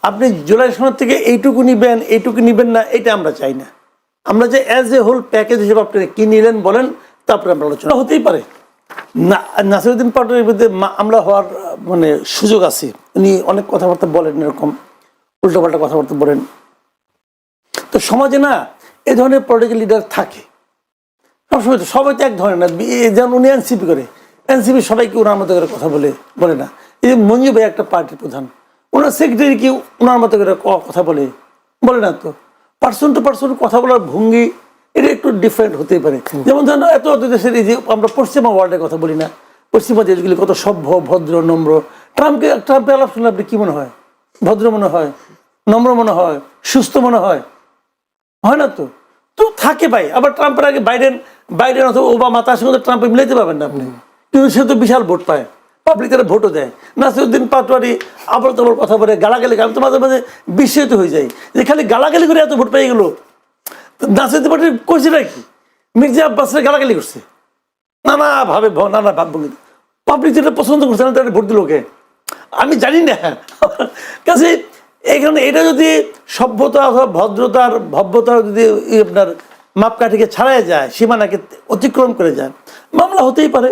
আপনি জুলাই সনদ থেকে এইটুকু নিবেন না, এটা আমরা চাই না। আমরা যে অ্যাজ এ হোল প্যাকেজ হিসেবে আপনি কি নিলেন বলেন, তারপরে আমরা আলোচনা হতেই পারে। না, নাসিরউদ্দিন পাটোয়ারির বিরুদ্ধে মামলা হওয়ার মানে সুযোগ আছে। উনি অনেক কথাবার্তা বলেন, এরকম উল্টোপাল্টা কথাবার্তা বলেন। তো সমাজে না এই ধরনের পলিটিক্যাল লিডার থাকে সবসময়। তো সবাই তো এক ধরনের না। যেমন উনি এনসিপি করে, এনসিপি সবাইকে ওনার মতো করে কথা বলে না। এই যে মঞ্জু ভাই একটা পার্টির প্রধান, ওনার সেক্রেটারি কি ওনার মতো করে কথা বলে না। তো পার্সন টু পার্সন কথা বলার ভঙ্গি এটা একটু ডিফারেন্ট হতেই পারে। যেমন ধরেন এত দেশের এই যে আমরা পশ্চিমা ওয়ার্ল্ডের কথা বলি না, পশ্চিমা দেশগুলি কত সভ্য, ভদ্র, নম্র। ট্রাম্পের আলাপ শুনলে আপনি কি মনে হয়? ভদ্র মনে হয়, নম্র মনে হয়, সুস্থ মনে হয় না? তো তো থাকে ভাই। আবার ট্রাম্পের আগে বাইডেন অথবা ওবামা, তার সঙ্গে ট্রাম্পে মিলাইতে পারবেন না আপনি। কিন্তু সে তো বিশাল ভোট পায়, পাবলিক তারা ভোটও দেয়। নাসিরউদ্দিন পাটোয়ারি আবার তোমার কথা বলে গালাগালি, আমি তো মাঝে মাঝে বিস্মিত হয়ে যাই যে খালি গালাগালি করে এত ভোট পেয়ে গেল। নাসিরউদ্দিন পাটোয়ারি কইছে নাকি মির্জা আব্বাসের গালাগালি করছে? নানা ভাবভঙ্গি। পাবলিক যেটা পছন্দ করছে না তারা ভোট দিল ওকে, আমি জানি না। কাজে এখানে এটা যদি সভ্যতা অথবা ভদ্রতার ভব্যতার যদি আপনার মাপকাঠিকে ছাড়াই যায়, সীমানাকে অতিক্রম করে যায়, মামলা হতেই পারে।